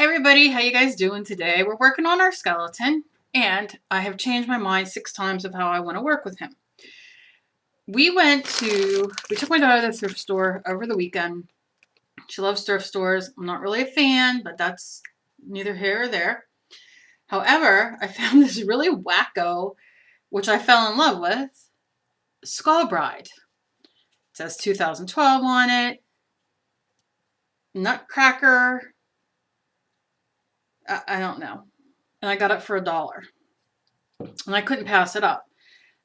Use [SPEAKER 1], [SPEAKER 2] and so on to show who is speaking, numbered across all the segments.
[SPEAKER 1] Hey everybody, how you guys doing today? We're working on our skeleton, and I have changed my mind 6 times of how I want to work with him. We took my daughter to the thrift store over the weekend. She loves thrift stores. I'm not really a fan, but that's neither here or there. However, I found this really wacko, which I fell in love with, Skull Bride. It says 2012 on it. Nutcracker. I don't know. And I got it for $1. And I couldn't pass it up.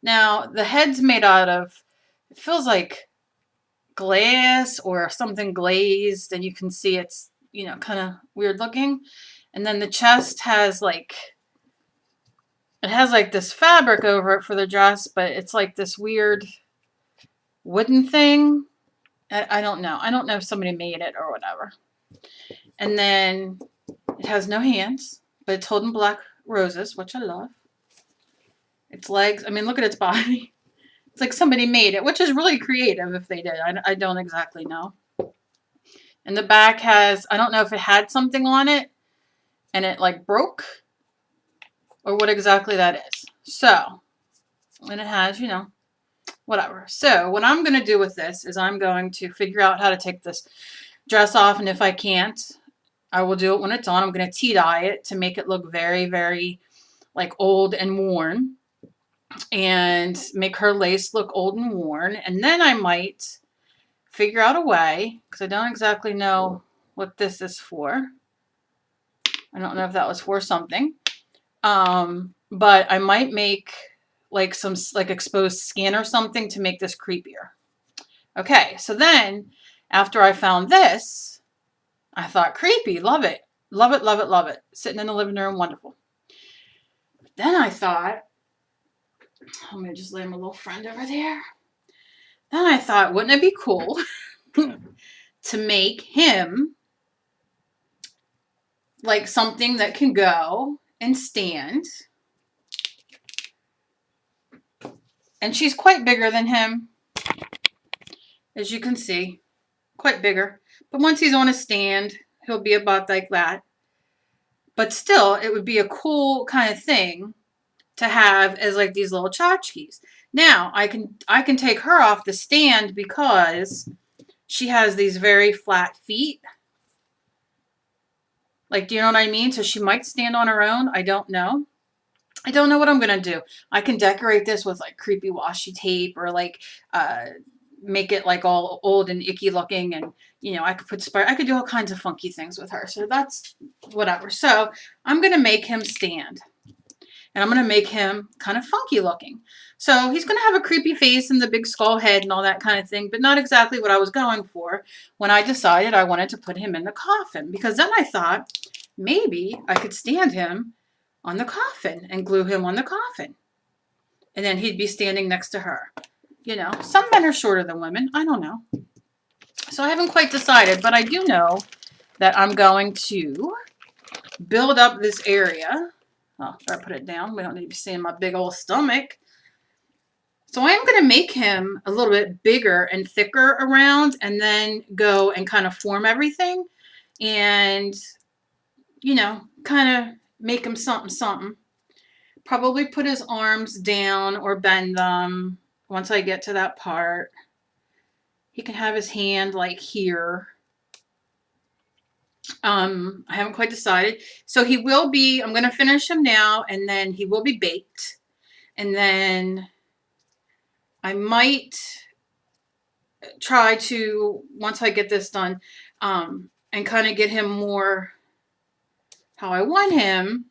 [SPEAKER 1] Now, the head's made out of, it feels like glass or something glazed, and you can see it's, kind of weird looking. And then the chest has this fabric over it for the dress, but it's like this weird wooden thing. I don't know. I don't know if somebody made it or whatever. And then it has no hands, but it's holding black roses, which I love. Its legs, look at its body. It's like somebody made it, which is really creative if they did. I don't exactly know. And the back has, I don't know if it had something on it and it broke or what exactly that is. So, and it has, whatever. So what I'm going to do with this is I'm going to figure out how to take this dress off. And if I can't, I will do it when it's on. I'm going to tea dye it to make it look very, very old and worn. And make her lace look old and worn. And then I might figure out a way, because I don't exactly know what this is for. I don't know if that was for something. But I might make some exposed skin or something to make this creepier. Okay, so then after I found this, I thought, creepy, love it. Love it, love it, love it. Sitting in the living room, wonderful. Then I thought, I'm going to just lay my little friend over there. Then I thought, wouldn't it be cool to make him something that can go and stand. And she's quite bigger than him, as you can see. Quite bigger. But once he's on a stand, he'll be about like that. But still, it would be a cool kind of thing to have as these little tchotchkes. Now, I can take her off the stand because she has these very flat feet. Do you know what I mean? So she might stand on her own. I don't know. I don't know what I'm going to do. I can decorate this with creepy washi tape or make it all old and icky looking. And, I could I could do all kinds of funky things with her. So that's whatever. So I'm going to make him stand. And I'm going to make him kind of funky looking. So he's going to have a creepy face and the big skull head and all that kind of thing, but not exactly what I was going for when I decided I wanted to put him in the coffin. Because then I thought maybe I could stand him on the coffin and glue him on the coffin. And then he'd be standing next to her. Some men are shorter than women. I don't know. So I haven't quite decided, but I do know that I'm going to build up this area. Oh, better put it down. We don't need to be seeing my big old stomach. So I'm going to make him a little bit bigger and thicker around and then go and kind of form everything and, kind of make him something, something. Probably put his arms down or bend them once I get to that part. He can have his hand here. I haven't quite decided. So he will be, I'm going to finish him now, and then he will be baked. And then I might try to, once I get this done, and kind of get him more how I want him.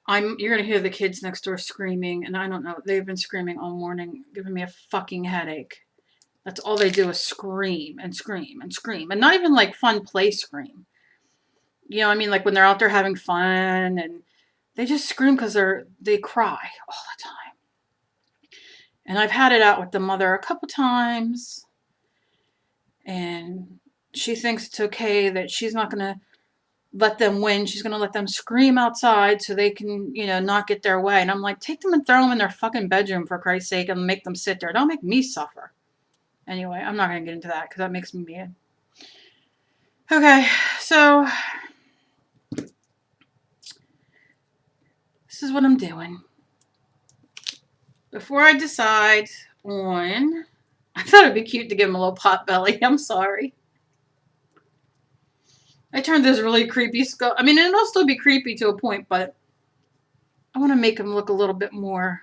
[SPEAKER 1] You're going to hear the kids next door screaming, and I don't know. They've been screaming all morning, giving me a fucking headache. That's all they do is scream and scream and scream. And not even fun play scream. You know what I mean? When they're out there having fun and they just scream because they cry all the time. And I've had it out with the mother a couple times. And she thinks it's okay that she's not going to let them win. She's going to let them scream outside so they can, not get their way. And I'm like, take them and throw them in their fucking bedroom for Christ's sake and make them sit there. Don't make me suffer. Anyway, I'm not going to get into that because that makes me mad. Okay, so this is what I'm doing. Before I decide on, I thought it'd be cute to give him a little pot belly. I'm sorry. I turned this really creepy skull. I mean, it'll still be creepy to a point, but I want to make him look a little bit more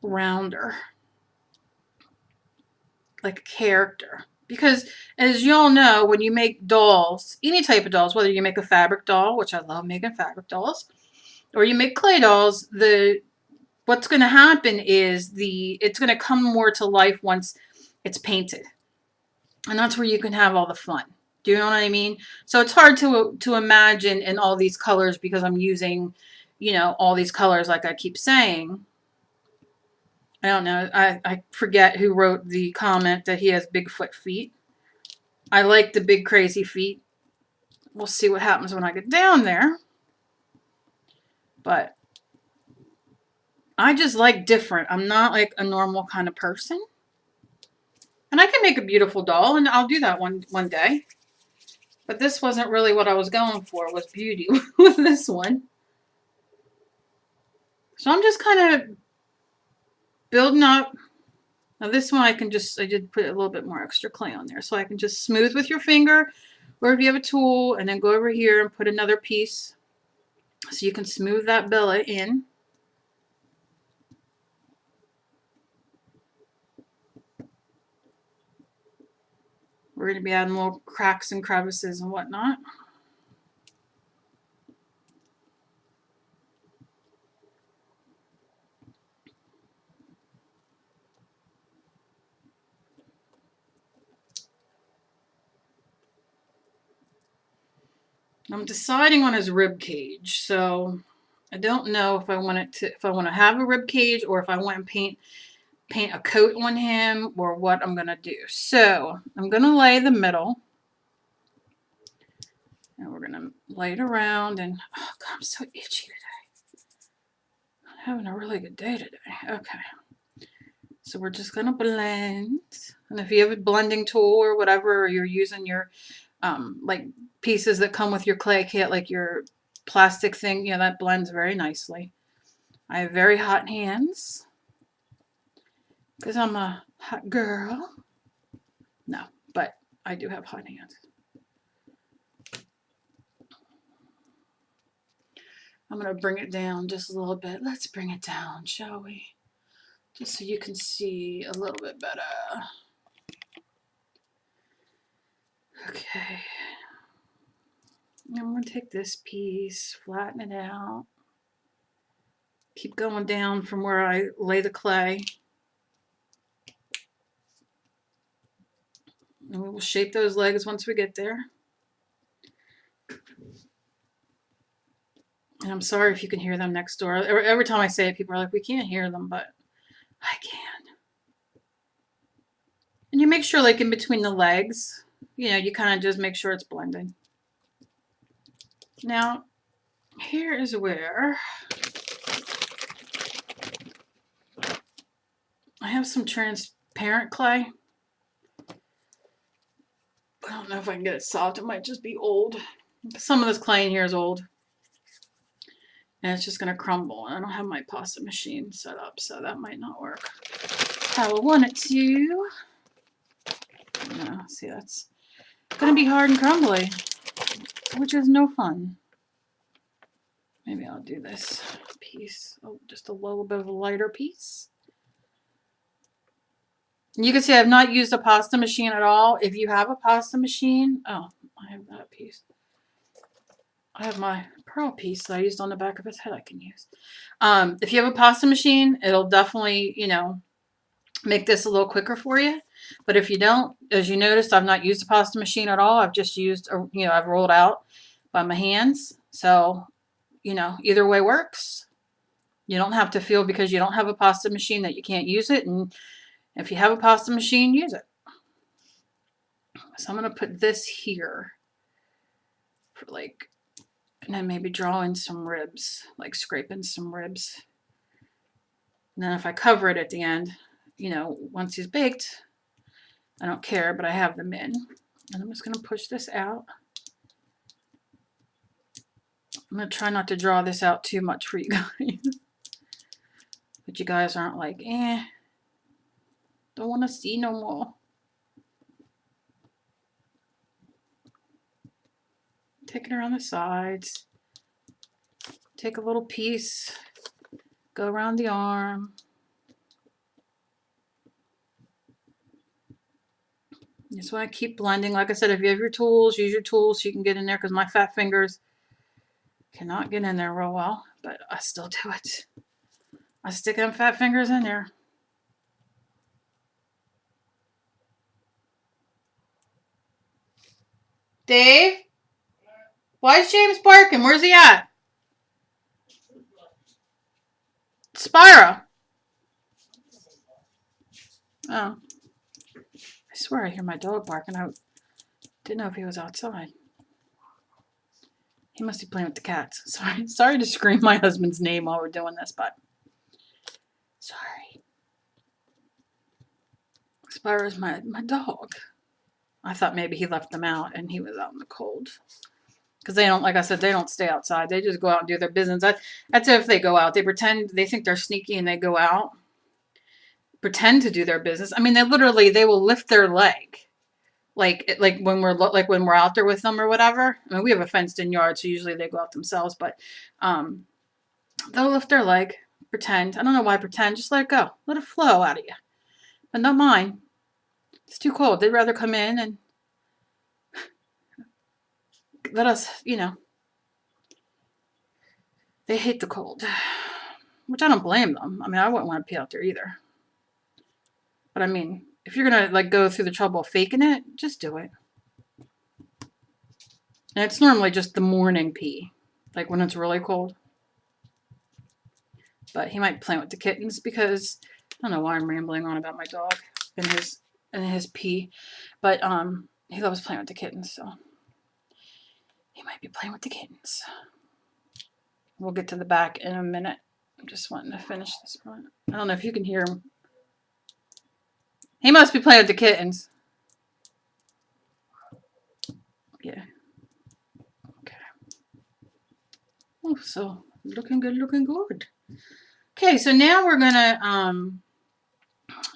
[SPEAKER 1] rounder. Like a character. Because as you all know, when you make dolls, any type of dolls, whether you make a fabric doll, which I love making fabric dolls, or you make clay dolls, what's going to happen is it's going to come more to life once it's painted. And that's where you can have all the fun. Do you know what I mean? So it's hard to imagine in all these colors because I'm using, you know, all these colors like I keep saying. I don't know. I forget who wrote the comment that he has Bigfoot feet. I like the big crazy feet. We'll see what happens when I get down there. But I just like different. I'm not like a normal kind of person. And I can make a beautiful doll, and I'll do that one day. But this wasn't really what I was going for, was beauty with this one. So I'm just kind of building up. Now this one I did put a little bit more extra clay on there. So I can just smooth with your finger, or if you have a tool, and then go over here and put another piece. So you can smooth that belly in. We're going to be adding little cracks and crevices and whatnot. I'm deciding on his rib cage, so I don't know if I want to have a rib cage or if I want to paint a coat on him or what I'm gonna do. So I'm gonna lay the middle, and we're gonna lay it around. And oh God, I'm so itchy today. I'm having a really good day today. Okay, so we're just gonna blend, and if you have a blending tool or whatever, or you're using your like pieces that come with your clay kit, like your plastic thing, yeah, that blends very nicely. I have very hot hands because I'm a hot girl. No, but I do have hot hands. I'm going to bring it down just a little bit. Let's bring it down, shall we? Just so you can see a little bit better. Okay. I'm going to take this piece, flatten it out. Keep going down from where I lay the clay. And we will shape those legs once we get there. And I'm sorry if you can hear them next door. Every time I say it, people are like, we can't hear them, but I can. And you make sure, like, in between the legs, you know, you kind of just make sure it's blending. Now, here is where I have some transparent clay. I don't know if I can get it soft. It might just be old. Some of this clay in here is old. And it's just going to crumble. And I don't have my pasta machine set up, so that might not work how I want it to. No, see, that's going to be hard and crumbly, which is no fun. Maybe I'll do this piece. Oh, just a little bit of a lighter piece. You can see I've not used a pasta machine at all. If you have a pasta machine, oh, I have that piece. I have my pearl piece that I used on the back of his head I can use. If you have a pasta machine, it'll definitely, you know, make this a little quicker for you. But if you don't, as you noticed, I've not used a pasta machine at all. I've just used, you know, I've rolled out by my hands. So, you know, either way works. You don't have to feel because you don't have a pasta machine that you can't use it. And if you have a pasta machine, use it. So I'm going to put this here for like, and then maybe draw in some ribs, like scrape in some ribs. And then if I cover it at the end, you know, once he's baked, I don't care, but I have them in. And I'm just going to push this out. I'm going to try not to draw this out too much for you guys. But you guys aren't like, don't want to see no more. Take it around the sides. Take a little piece. Go around the arm. You just want to keep blending. Like I said, if you have your tools, use your tools so you can get in there, because my fat fingers cannot get in there real well, but I still do it. I stick them fat fingers in there. Dave? Why is James barking? Where's he at? Spyro. Oh. I swear I hear my dog barking. I didn't know if he was outside. He must be playing with the cats. Sorry to scream my husband's name while we're doing this, but sorry. Spyro's my dog. I thought maybe he left them out and he was out in the cold. Because they don't, like I said, they don't stay outside. They just go out and do their business. That's if they go out. They pretend, they think they're sneaky and they go out. Pretend to do their business. I mean, they will lift their leg. Like when we're out there with them or whatever. I mean, we have a fenced in yard, so usually they go out themselves, but they'll lift their leg, pretend. I don't know why pretend, just let it go. Let it flow out of you. But not mine. It's too cold. They'd rather come in and let us, they hate the cold, which I don't blame them. I mean, I wouldn't want to be out there either. But I mean, if you're going to go through the trouble of faking it, just do it. And it's normally just the morning pee, like when it's really cold. But he might play with the kittens because I don't know why I'm rambling on about my dog and his pee. But he loves playing with the kittens, so he might be playing with the kittens. We'll get to the back in a minute. I'm just wanting to finish this part. I don't know if you can hear him. He must be playing with the kittens. Yeah. Okay. Oh, so looking good, looking good. Okay, so now we're gonna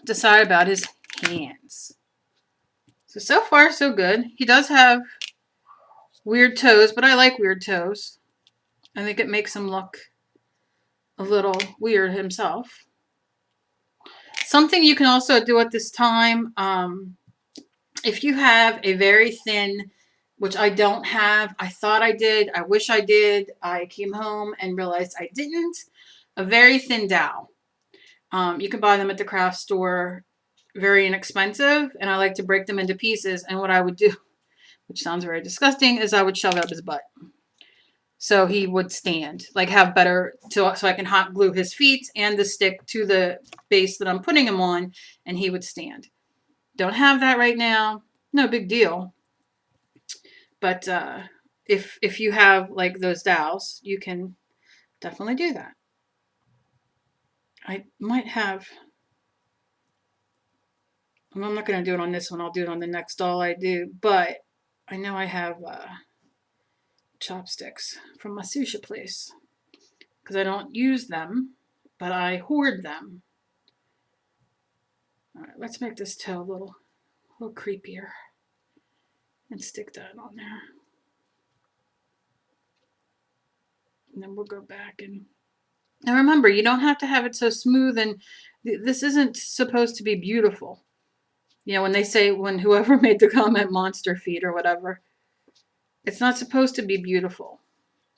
[SPEAKER 1] decide about his hands. So far so good. He does have weird toes, but I like weird toes. I think it makes him look a little weird himself. Something you can also do at this time, if you have a very thin, which I don't have, I thought I did, I wish I did, I came home and realized I didn't, a very thin dowel. You can buy them at the craft store, very inexpensive, and I like to break them into pieces, and what I would do, which sounds very disgusting, is I would shove it up his butt. So he would stand, have better, so I can hot glue his feet and the stick to the base that I'm putting him on, and he would stand. Don't have that right now. No big deal. But if you have those dowels, you can definitely do that. I might have, I'm not going to do it on this one. I'll do it on the next doll I do. But I know I have chopsticks from my sushi place because I don't use them, but I hoard them. All right, let's make this toe a little creepier and stick that on there. And then we'll go back and remember, you don't have to have it so smooth, and this isn't supposed to be beautiful. When they say, when whoever made the comment monster feet or whatever, it's not supposed to be beautiful.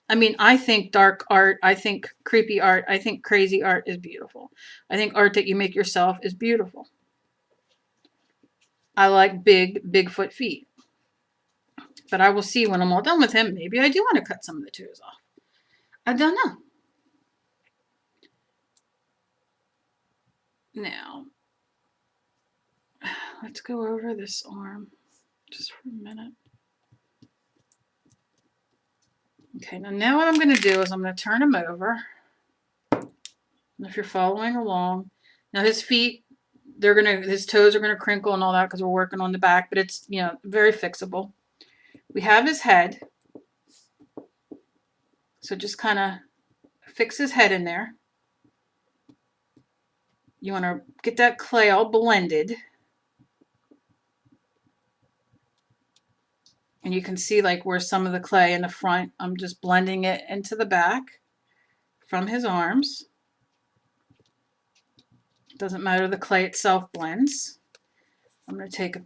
[SPEAKER 1] I mean, I think dark art, I think creepy art, I think crazy art is beautiful. I think art that you make yourself is beautiful. I like Bigfoot feet. But I will see when I'm all done with him. Maybe I do want to cut some of the toes off. I don't know. Now, let's go over this arm just for a minute. Okay, now what I'm going to do is I'm going to turn him over. And if you're following along, now his feet, his toes are going to crinkle and all that because we're working on the back, but it's, very fixable. We have his head. So just kind of fix his head in there. You want to get that clay all blended. And you can see like where some of the clay in the front, I'm just blending it into the back from his arms. Doesn't matter, the clay itself blends. I'm going to take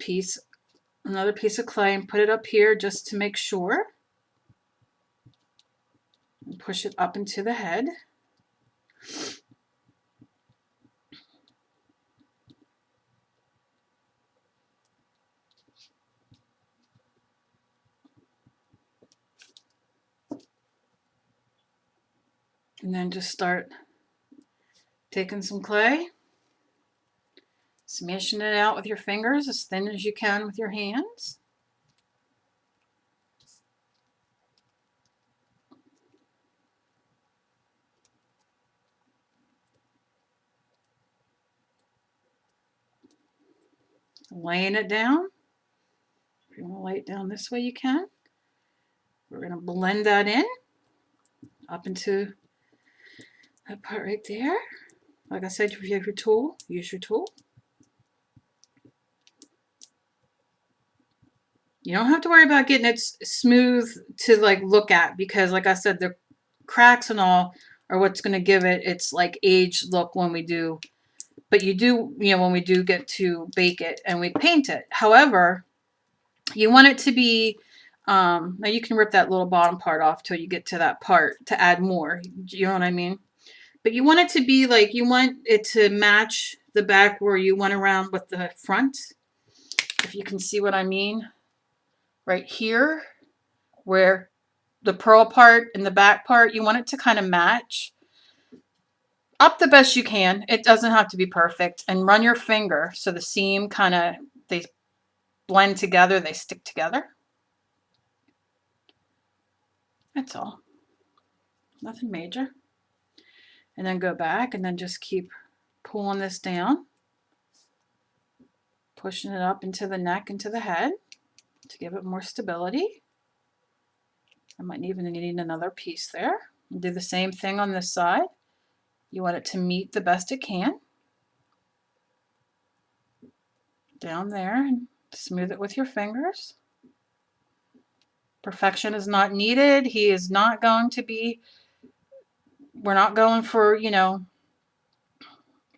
[SPEAKER 1] another piece of clay and put it up here just to make sure. And push it up into the head. And then just start taking some clay, smashing it out with your fingers as thin as you can with your hands. Laying it down. If you want to lay it down this way, you can. We're going to blend that in up into that part right there. Like I said, if you have your tool, use your tool. You don't have to worry about getting it smooth to like look at, because like I said, the cracks and all are what's going to give it its like aged look when we do. But you do, when we do get to bake it and we paint it. However, you want it to be, now you can rip that little bottom part off till you get to that part to add more. You know what I mean? But you want it to be like, you want it to match the back where you went around with the front. If you can see what I mean. Right here, where the pearl part and the back part, you want it to kind of match up the best you can. It doesn't have to be perfect. And run your finger so the seam kind of, they blend together, they stick together. That's all. Nothing major. And then go back and then just keep pulling this down, pushing it up into the neck, into the head to give it more stability. I might even need another piece there. Do the same thing on this side. You want it to meet the best it can. Down there, and smooth it with your fingers. Perfection is not needed. He is not going to be, we're not going for,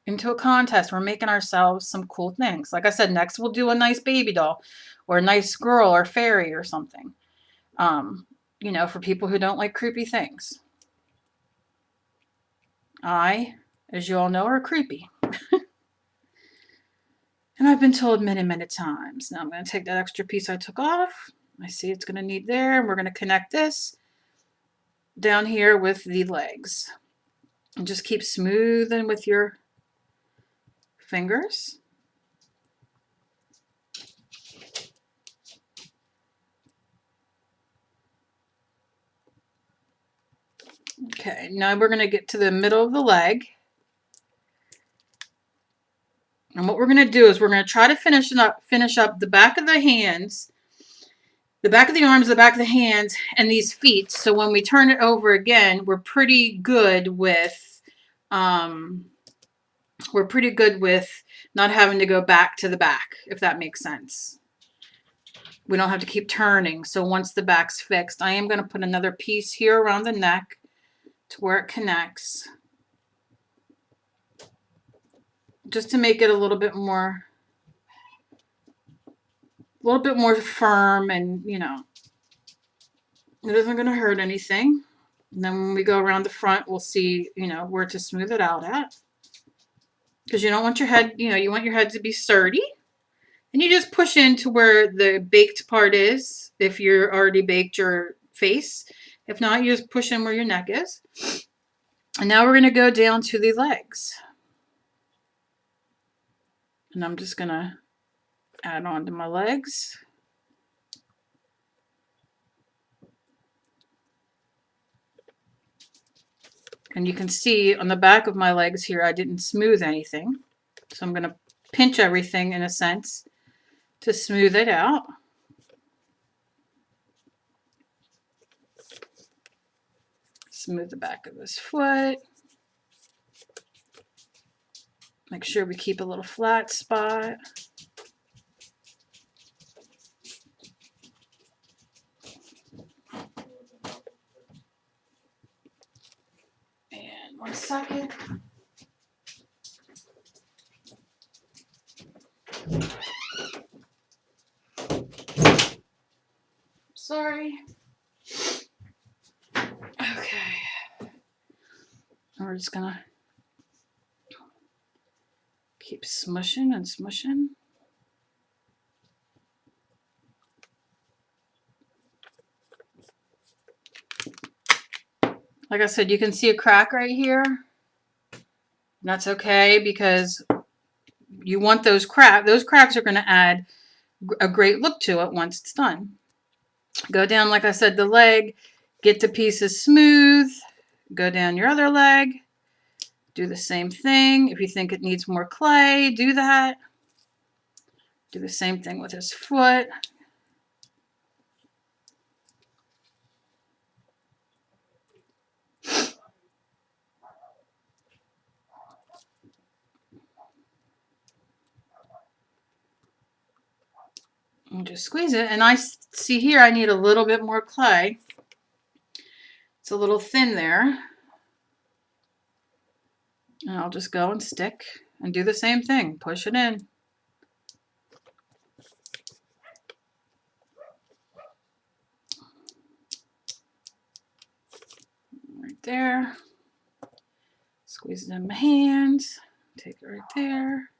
[SPEAKER 1] into a contest. We're making ourselves some cool things. Like I said, next we'll do a nice baby doll or a nice girl or fairy or something. For people who don't like creepy things. I, as you all know, are creepy. And I've been told many, many times. Now I'm going to take that extra piece I took off. I see it's going to need there. And we're going to connect this down here with the legs. And just keep smoothing with your fingers. Okay, now we're going to get to the middle of the leg. And what we're going to do is we're going to try to finish up the back of the hands, the back of the arms, the back of the hands, and these feet. So when we turn it over again, we're pretty good with not having to go back to the back, if that makes sense. We don't have to keep turning. So once the back's fixed, I am going to put another piece here around the neck to where it connects, just to make it a little bit more firm, and it isn't going to hurt anything. And then when we go around the front, we'll see where to smooth it out at, because you don't want your head, you want your head to be sturdy. And you just push into where the baked part is if you're already baked your face. If not, you just push in where your neck is. And now we're going to go down to the legs. And I'm just going to add on to my legs. And you can see on the back of my legs here, I didn't smooth anything. So I'm going to pinch everything in a sense to smooth it out. Smooth the back of his foot. Make sure we keep a little flat spot. And 1 second. Sorry. Okay. We're just gonna keep smushing and smushing. Like I said, you can see a crack right here. And that's okay because you want those cracks. Those cracks are going to add a great look to it once it's done. Go down, like I said, the leg. Get the pieces smooth. Go down your other leg. Do the same thing. If you think it needs more clay, do that. Do the same thing with his foot. And just squeeze it. And I see here I need a little bit more clay. It's a little thin there. And I'll just go and stick and do the same thing. Push it in. Right there. Squeeze it in my hands. Take it right there.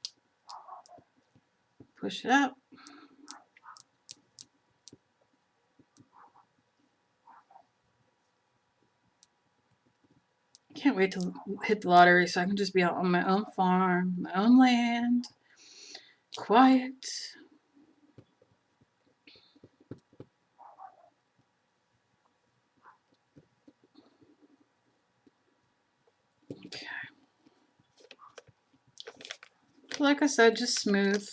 [SPEAKER 1] Push it up. Can't wait to hit the lottery so I can just be out on my own farm, my own land, quiet. Okay. Like I said, just smooth.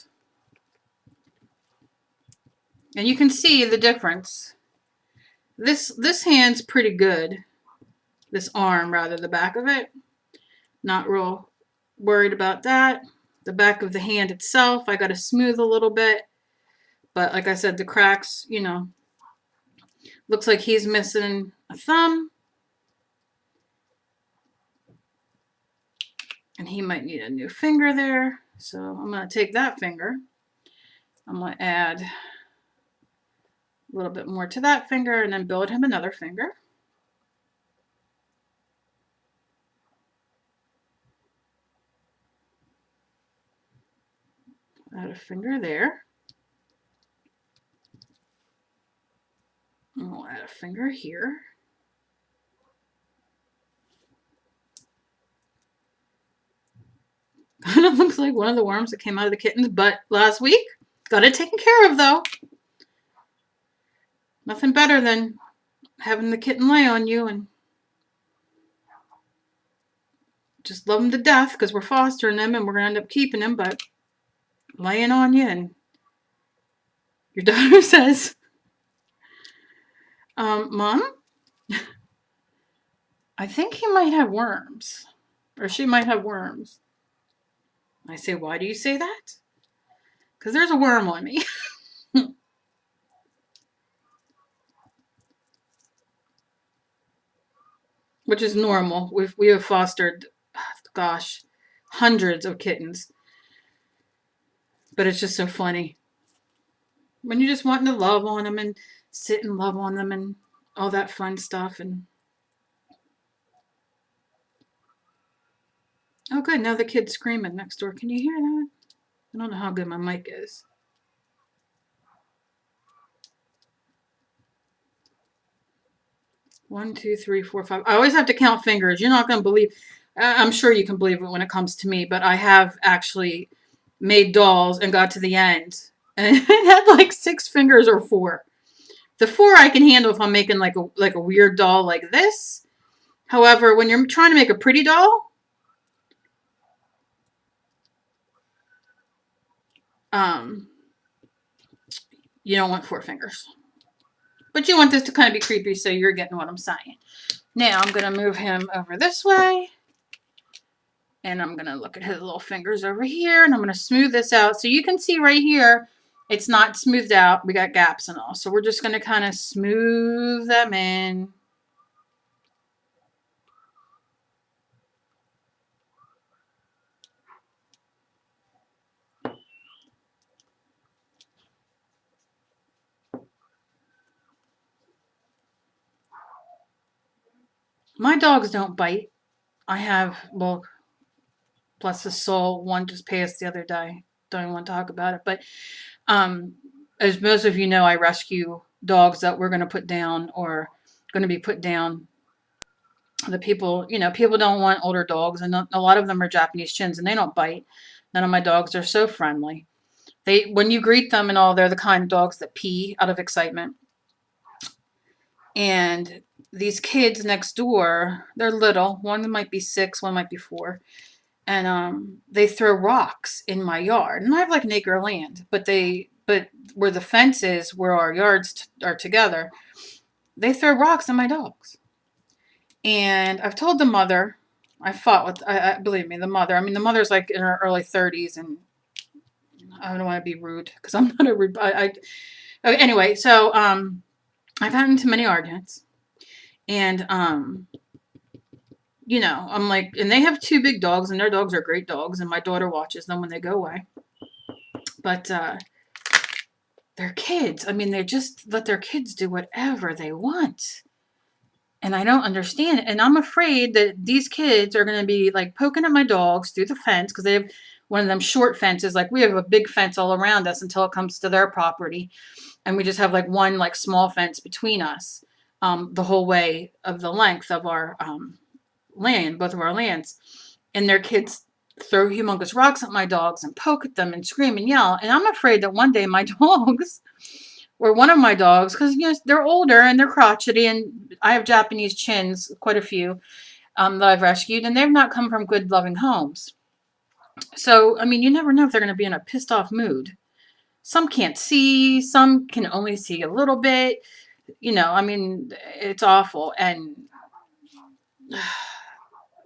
[SPEAKER 1] And you can see the difference. This hand's pretty good. This arm, rather, the back of it. Not real worried about that. The back of the hand itself, I got to smooth a little bit. But like I said, the cracks, you know, looks like he's missing a thumb. And he might need a new finger there. So I'm going to take that finger. I'm going to add a little bit more to that finger and then build him another finger. Add a finger there. And we'll add a finger here. Kind of looks like one of the worms that came out of the kitten's butt last week. Got it taken care of, though. Nothing better than having the kitten lay on you and just love them to death because we're fostering them and we're going to end up keeping them, but laying on you. And your daughter says, Mom, I think he might have worms. Or she might have worms. I say, why do you say that? Because there's a worm on me. Which is normal. We have fostered, gosh, hundreds of kittens. But it's just so funny. When you're just wanting to love on them and sit and love on them and all that fun stuff. And oh, good. Now the kid's screaming next door. Can you hear that? I don't know how good my mic is. One, two, three, four, five. I always have to count fingers. You're not going to believe. I'm sure you can believe it when it comes to me, but I have actually made dolls and got to the end. And it had like 6 fingers or 4. The 4 I can handle if I'm making like a weird doll like this. However, when you're trying to make a pretty doll, you don't want 4 fingers. But you want this to kind of be creepy, so you're getting what I'm saying. Now I'm going to move him over this way. And I'm going to look at his little fingers over here. And I'm going to smooth this out. So you can see right here, it's not smoothed out. We got gaps and all. So we're just going to kind of smooth them in. My dogs don't bite. I have, well, bless his soul, one just passed the other day. Don't even want to talk about it. But as most of you know, I rescue dogs that we're going to put down or going to be put down. The people, people don't want older dogs, and a lot of them are Japanese chins, and they don't bite. None of my dogs are so friendly. When you greet them and all, they're the kind of dogs that pee out of excitement. And these kids next door, they're little. One might be 6, one might be 4. And they throw rocks in my yard. And I have like an acre of land, but where the fence is, where our yards are together, they throw rocks at my dogs. And I've told the mother, I fought with, believe me, the mother. I mean, the mother's like in her early 30s, and I don't want to be rude because I'm not a rude. Okay, anyway, so I've had into many arguments, and I'm like, and they have 2 big dogs, and their dogs are great dogs, and my daughter watches them when they go away. But they're kids. I mean, they just let their kids do whatever they want. And I don't understand it. And I'm afraid that these kids are going to be like poking at my dogs through the fence because they have one of them short fences. Like we have a big fence all around us until it comes to their property. And we just have like one like small fence between us the whole way of the length of our land, both of our lands. And their kids throw humongous rocks at my dogs and poke at them and scream and yell. And I'm afraid that one day my dogs, or one of my dogs, because they're older and they're crotchety, and I have Japanese chins, quite a few that I've rescued, and they've not come from good, loving homes. So, I mean, you never know if they're going to be in a pissed off mood. Some can't see, some can only see a little bit. I mean, it's awful. And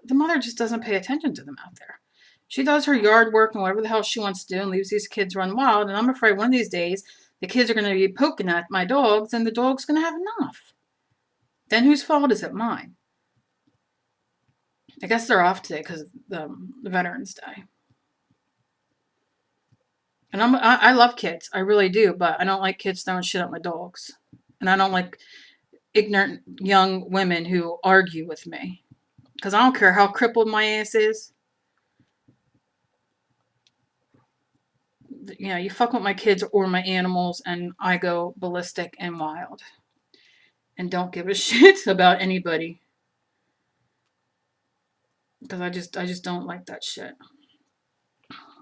[SPEAKER 1] the mother just doesn't pay attention to them out there. She does her yard work and whatever the hell she wants to do and leaves these kids run wild. And I'm afraid one of these days the kids are going to be poking at my dogs and the dog's going to have enough. Then whose fault is it? Mine. I guess they're off today because of the Veterans Day. And I love kids. I really do. But I don't like kids throwing shit at my dogs. And I don't like ignorant young women who argue with me. Because I don't care how crippled my ass is. You fuck with my kids or my animals and I go ballistic and wild. And don't give a shit about anybody. Because I just don't like that shit.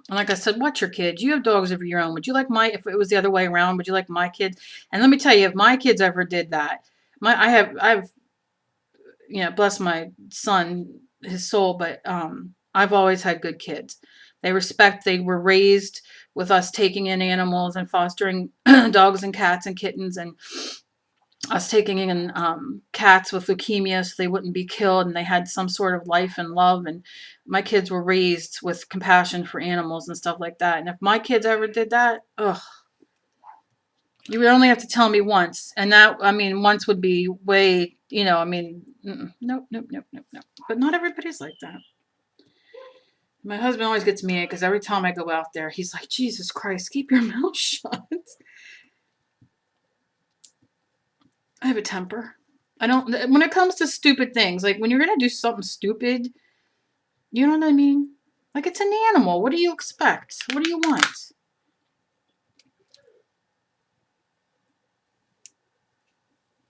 [SPEAKER 1] And like I said, watch your kids. You have dogs of your own. Would you like if it was the other way around, would you like my kids? And let me tell you, if my kids ever did that, I've bless my son, his soul, but I've always had good kids. They were raised with us taking in animals and fostering dogs and cats and kittens, and us taking in cats with leukemia so they wouldn't be killed, and they had some sort of life and love. And my kids were raised with compassion for animals and stuff like that. And if my kids ever did that, ugh, you would only have to tell me once. And that, I mean, once would be way, nope. But not everybody's like that. My husband always gets me because every time I go out there, he's like, Jesus Christ, keep your mouth shut. I have a temper. When it comes to stupid things, like when you're going to do something stupid, you know what I mean? Like it's an animal. What do you expect? What do you want?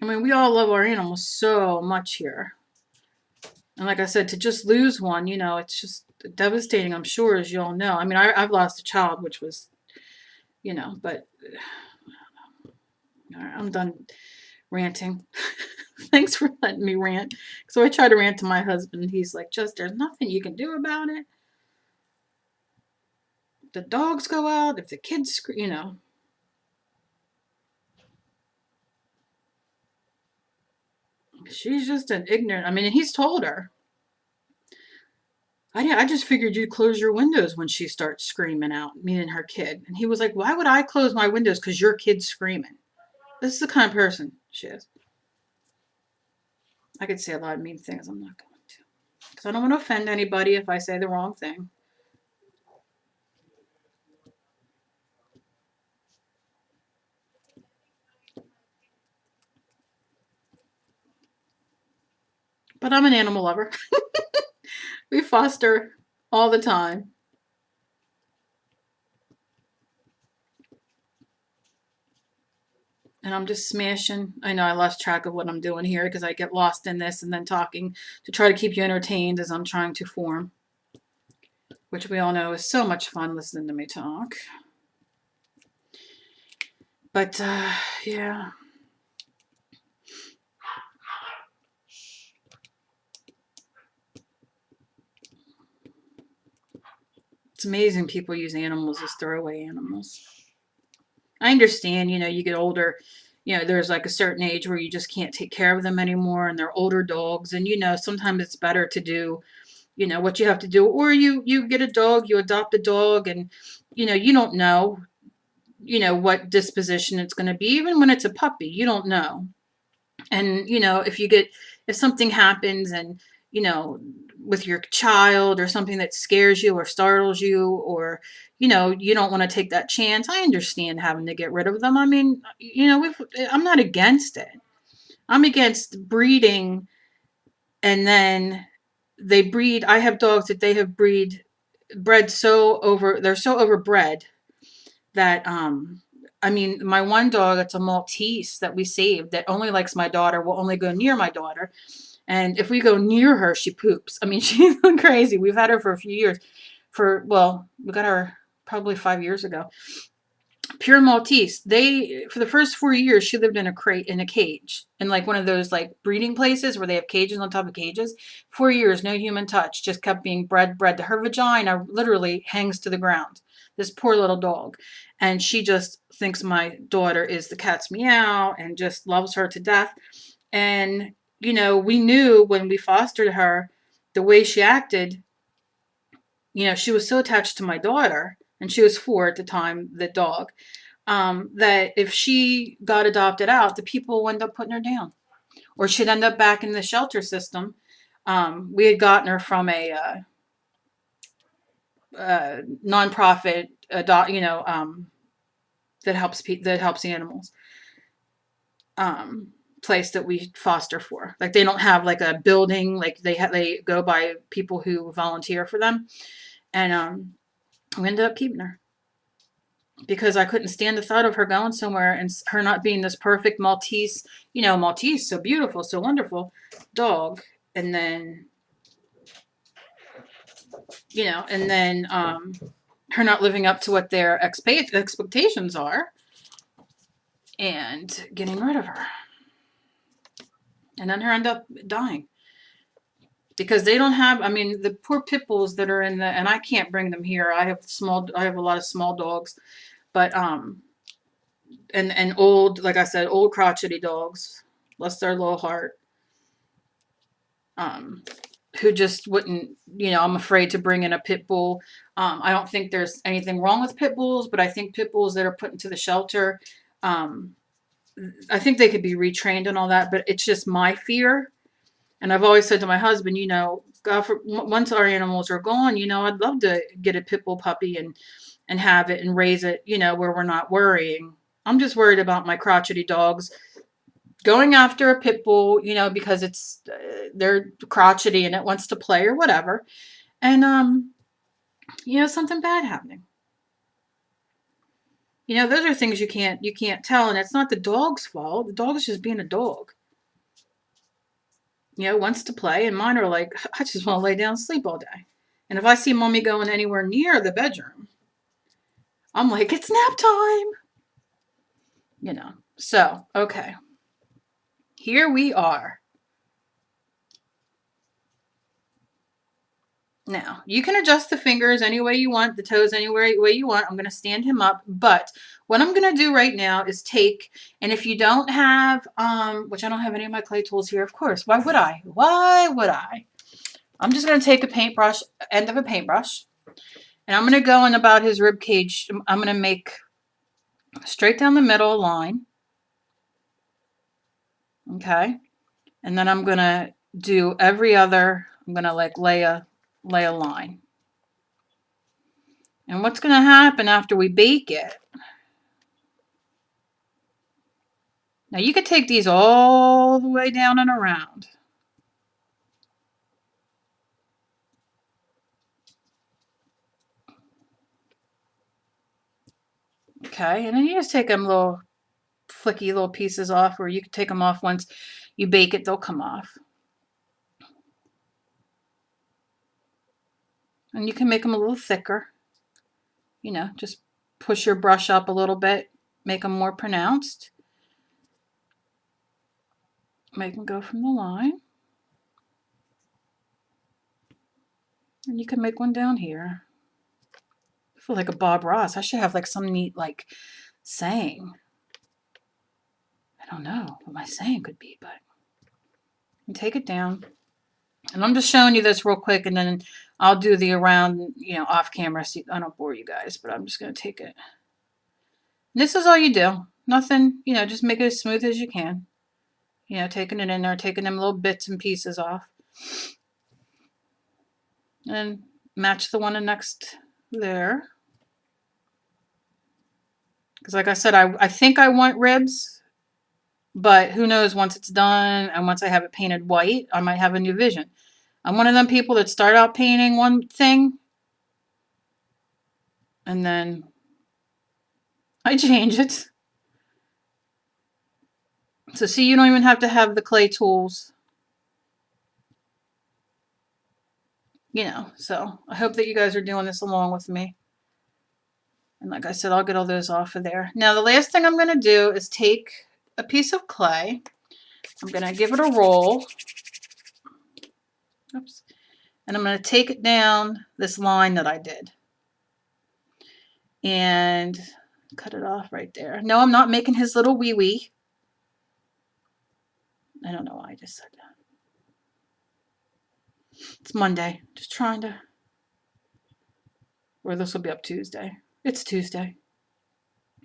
[SPEAKER 1] I mean, we all love our animals so much here. And like I said, to just lose one, it's just devastating, I'm sure, as you all know. I mean, I've lost a child, which was, but I'm done ranting. Thanks for letting me rant. So I try to rant to my husband. He's like, just there's nothing you can do about it. The dogs go out, if the kids scream, She's just an ignorant. I mean, and he's told her. I just figured you'd close your windows when she starts screaming out, meaning her kid. And he was like, why would I close my windows? Because your kid's screaming. This is the kind of person she is. I could say a lot of mean things. I'm not going to. Because I don't want to offend anybody if I say the wrong thing. But I'm an animal lover. We foster all the time. And I'm just smashing. I know I lost track of what I'm doing here because I get lost in this and then talking to try to keep you entertained as I'm trying to form, which we all know is so much fun listening to me talk. But, yeah. It's amazing people use animals as throwaway animals. I understand, you get older, there's like a certain age where you just can't take care of them anymore and they're older dogs. And, sometimes it's better to do, what you have to do. Or you get a dog, you adopt a dog and, you don't know, what disposition it's going to be. Even when it's a puppy, you don't know. And, if something happens and, with your child or something that scares you or startles you or, you don't want to take that chance. I understand having to get rid of them. I mean, I'm not against it. I'm against breeding and then they breed. I have dogs that they have bred they're so overbred that, I mean, my one dog, it's a Maltese that we saved that only likes my daughter, will only go near my daughter. And if we go near her, she poops. I mean, she's crazy. We've had her for a few years. We got her probably 5 years ago. Pure Maltese. For the first 4 years, she lived in a crate, in a cage, in like one of those like breeding places where they have cages on top of cages. 4 years, no human touch, just kept being bred. Her vagina literally hangs to the ground. This poor little dog. And she just thinks my daughter is the cat's meow and just loves her to death. And, we knew when we fostered her, the way she acted, she was so attached to my daughter, and she was 4 at the time, the dog, that if she got adopted out, the people would end up putting her down. Or she'd end up back in the shelter system. We had gotten her from a nonprofit, that helps animals. Place that we foster for. Like they don't have like a building, like they go by people who volunteer for them. And we ended up keeping her because I couldn't stand the thought of her going somewhere and her not being this perfect Maltese, Maltese, so beautiful, so wonderful dog. And then, her not living up to what their expectations are and getting rid of her. And then her end up dying. Because they don't have, I mean, the poor pit bulls that are and I can't bring them here. I have a lot of small dogs, but, and old, like I said, old crotchety dogs, bless their little heart, who just wouldn't, I'm afraid to bring in a pit bull. I don't think there's anything wrong with pit bulls, but I think pit bulls that are put into the shelter, I think they could be retrained and all that, but it's just my fear. And I've always said to my husband, once our animals are gone, I'd love to get a pit bull puppy and have it and raise it, where we're not worrying. I'm just worried about my crotchety dogs going after a pit bull, because it's they're crotchety and it wants to play or whatever, and something bad happening. Those are things you can't tell, and it's not the dog's fault. The dog's just being a dog. Wants to play, and mine are like, I just want to lay down and sleep all day. And if I see mommy going anywhere near the bedroom, I'm like, it's nap time. So, okay. Here we are. Now, you can adjust the fingers any way you want, the toes any way you want. I'm going to stand him up, but what I'm going to do right now is take, and if you don't have, which I don't have any of my clay tools here, of course. Why would I? Why would I? I'm just going to take a paintbrush, end of a paintbrush, and I'm going to go in about his rib cage. I'm going to make straight down the middle line. Okay. And then I'm going to do every other, I'm going to like lay a line. And what's going to happen after we bake it? Now you could take these all the way down and around. Okay, and then you just take them little flicky little pieces off, or you can take them off once you bake it, they'll come off. And you can make them a little thicker. You know, just push your brush up a little bit, make them more pronounced. Make them go from the line. And you can make one down here. I feel like a Bob Ross. I should have like some neat like saying. I don't know what my saying could be, but take it down. And I'm just showing you this real quick, and then I'll do the around, you know, off camera. So I don't bore you guys, but I'm just going to take it. And this is all you do. Nothing, you know, just make it as smooth as you can. You know, taking it in there, taking them little bits and pieces off. And match the one next there. Because like I said, I think I want ribs. But who knows, once it's done and once I have it painted white, I might have a new vision. I'm one of them people that start out painting one thing and then I change it. So see, you don't even have to have the clay tools. You know, so I hope that you guys are doing this along with me. And like I said, I'll get all those off of there. Now the last thing I'm going to do is take a piece of clay. I'm going to give it a roll. Oops. And I'm going to take it down this line that I did. And cut it off right there. No, I'm not making his little wee-wee. I don't know why I just said that. It's Monday. Just trying to... Or this will be up Tuesday. It's Tuesday.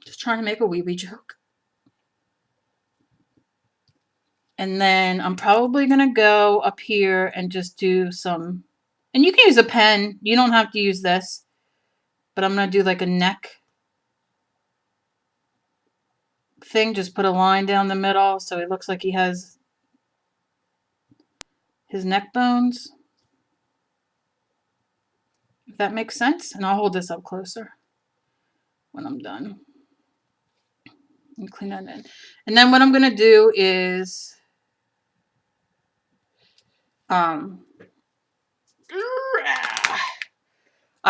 [SPEAKER 1] Just trying to make a wee-wee joke. And then I'm probably going to go up here and just do some... And you can use a pen. You don't have to use this. But I'm going to do like a neck thing. Just put a line down the middle so it looks like he has his neck bones. If that makes sense. And I'll hold this up closer when I'm done. And clean that in. And then what I'm going to do is... I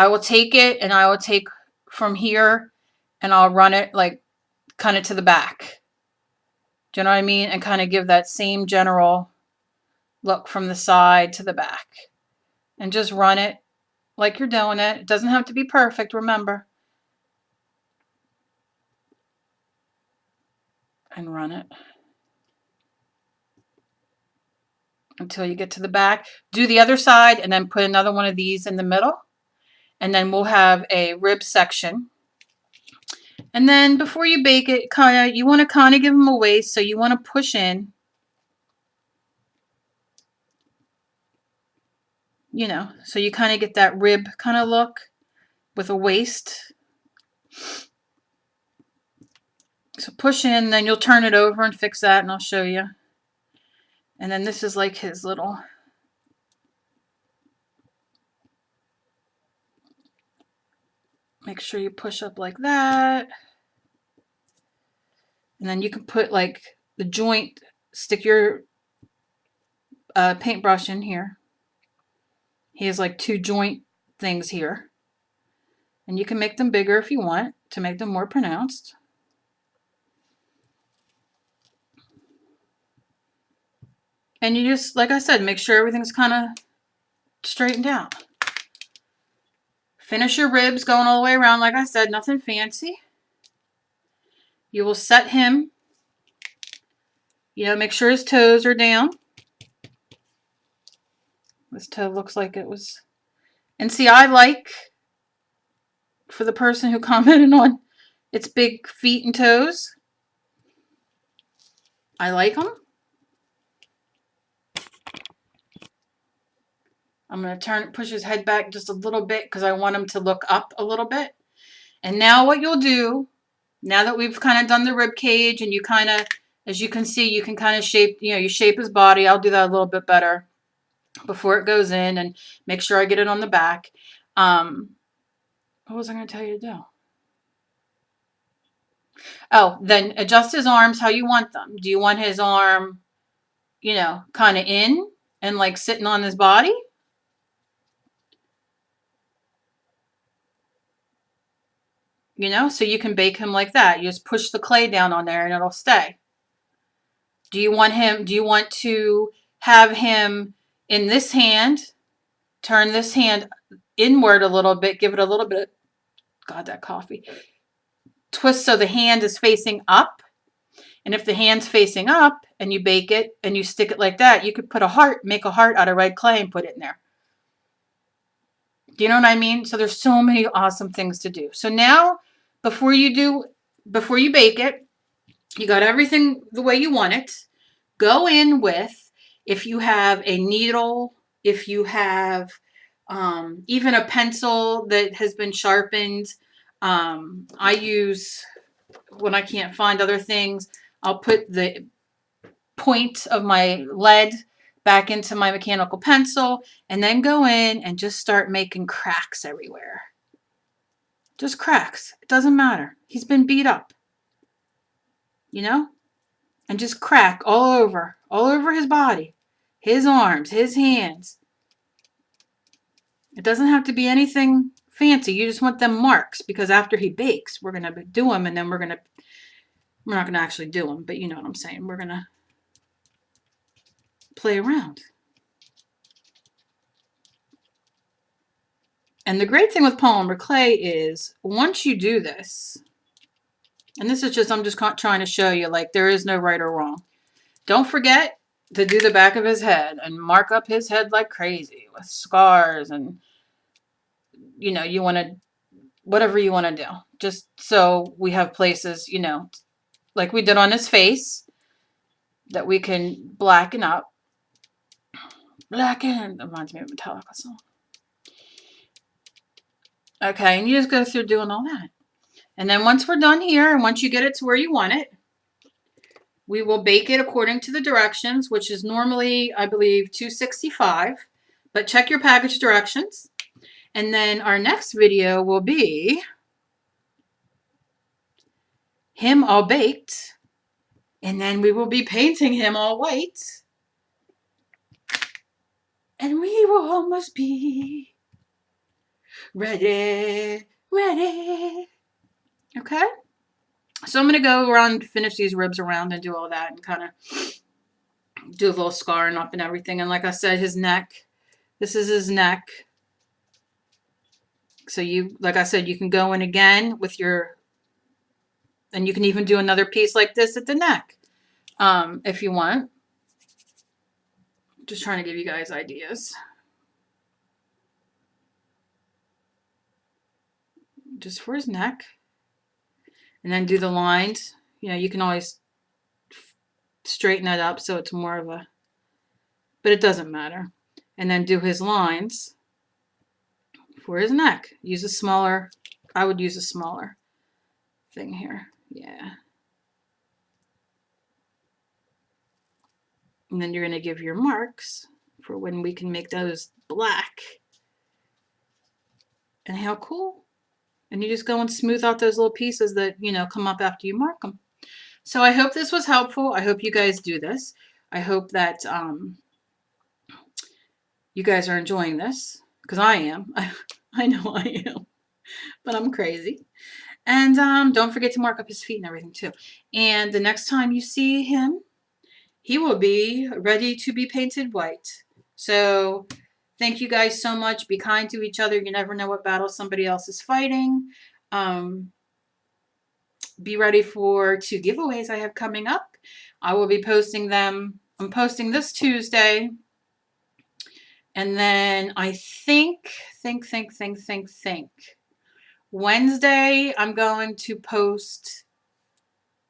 [SPEAKER 1] will take it and I will take from here and I'll run it like kind of to the back. Do you know what I mean? And kind of give that same general look from the side to the back. And just run it like you're doing it. It doesn't have to be perfect, remember. And run it until you get to the back. Do the other side and then put another one of these in the middle. And then we'll have a rib section. And then before you bake it, you want to kind of give them a waist. So you want to push in. You know, so you kind of get that rib kind of look with a waist. So push in, then you'll turn it over and fix that, and I'll show you. And then this is like his little... Make sure you push up like that. And then you can put like the joint, stick your paintbrush in here. He has like two joint things here. And you can make them bigger if you want to make them more pronounced. And you just, like I said, make sure everything's kind of straightened out. Finish your ribs going all the way around, like I said, nothing fancy. You will set him, you know, make sure his toes are down. This toe looks like it was. And see, I like, for the person who commented on its big feet and toes, I like them. I'm going to push his head back just a little bit because I want him to look up a little bit. And now what you'll do, now that we've kind of done the rib cage and you kind of, as you can see, you can kind of shape, you know, you shape his body. I'll do that a little bit better before it goes in and make sure I get it on the back. What was I going to tell you to do? Oh, then adjust his arms how you want them. Do you want his arm, you know, kind of in and like sitting on his body? You know, so you can bake him like that. You just push the clay down on there and it'll stay. Do you want to have him in this hand, turn this hand inward a little bit, give it a little bit, God, that coffee, twist so the hand is facing up. And if the hand's facing up and you bake it and you stick it like that, you could put a heart, make a heart out of red clay and put it in there. Do you know what I mean? So there's so many awesome things to do. So now, before you bake it, you got everything the way you want it. Go in with, if you have a needle, if you have even a pencil that has been sharpened. I use, when I can't find other things, I'll put the point of my lead back into my mechanical pencil and then go in and just start making cracks everywhere. Just cracks. It doesn't matter. He's been beat up. You know? And just crack all over his body, his arms, his hands. It doesn't have to be anything fancy. You just want them marks, because after he bakes, we're going to do them, and then we're not going to actually do them, but you know what I'm saying. We're going to play around. And the great thing with polymer clay is, once you do this, and this is just, I'm just trying to show you, like, there is no right or wrong. Don't forget to do the back of his head and mark up his head like crazy with scars, and, you know, you want to, whatever you want to do. Just so we have places, you know, like we did on his face, that we can blacken up. Blacken, that reminds me of a Metallica song. Okay, and you just go through doing all that. And then once we're done here, and once you get it to where you want it, we will bake it according to the directions, which is normally, I believe, 265. But check your package directions. And then our next video will be him all baked. And then we will be painting him all white. And we will almost be ready. Okay? So I'm going to go around, finish these ribs around and do all that, and kind of do a little scarring up and everything. And like I said, his neck, this is his neck. So you, like I said, you can go in again with your, and you can even do another piece like this at the neck, if you want. Just trying to give you guys ideas. Just for his neck. And then do the lines. You know, you can always straighten that up so it's more of a, but it doesn't matter. And then do his lines for his neck. Use a smaller, I would use a smaller thing here. Yeah. And then you're going to give your marks for when we can make those black. And how cool. And you just go and smooth out those little pieces that, you know, come up after you mark them. So I hope this was helpful. I hope you guys do this. I hope that you guys are enjoying this, because I am. I know I am. But I'm crazy. And don't forget to mark up his feet and everything too. And the next time you see him, he will be ready to be painted white. So thank you guys so much. Be kind to each other. You never know what battle somebody else is fighting. be ready for 2 giveaways I have coming up. I will be posting them. I'm posting this Tuesday. And then I think Wednesday, I'm going to post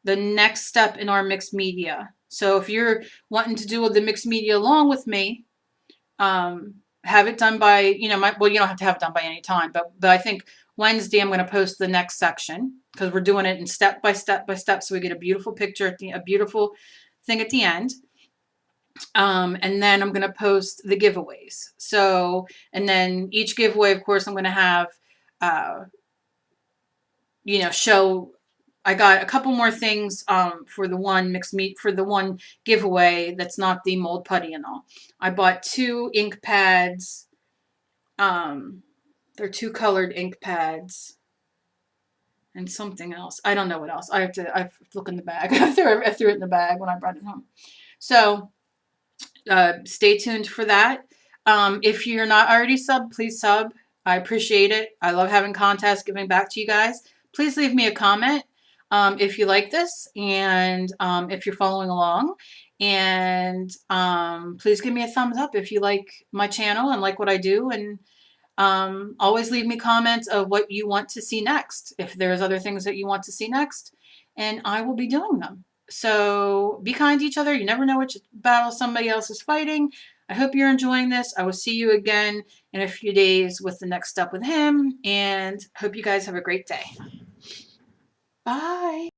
[SPEAKER 1] the next step in our mixed media. So if you're wanting to do the mixed media along with me, have it done by, you know, well, you don't have to have it done by any time, but I think Wednesday I'm going to post the next section because we're doing it in step by step by step. So we get a beautiful picture, a beautiful thing at the end. And then I'm going to post the giveaways. So, and then each giveaway, of course, I'm going to have, you know, show, I got a couple more things for the one for the one giveaway that's not the mold putty and all. I bought 2 ink pads. They're 2 colored ink pads and something else. I don't know what else. I have to look in the bag. I threw it in the bag when I brought it home. So stay tuned for that. If you're not already subbed, please sub. I appreciate it. I love having contests, giving back to you guys. Please leave me a comment if you like this and if you're following along. And please give me a thumbs up if you like my channel and like what I do. And always leave me comments of what you want to see next. If there's other things that you want to see next, and I will be doing them. So be kind to each other. You never know which battle somebody else is fighting. I hope you're enjoying this. I will see you again in a few days with the next step with him, and hope you guys have a great day. Bye.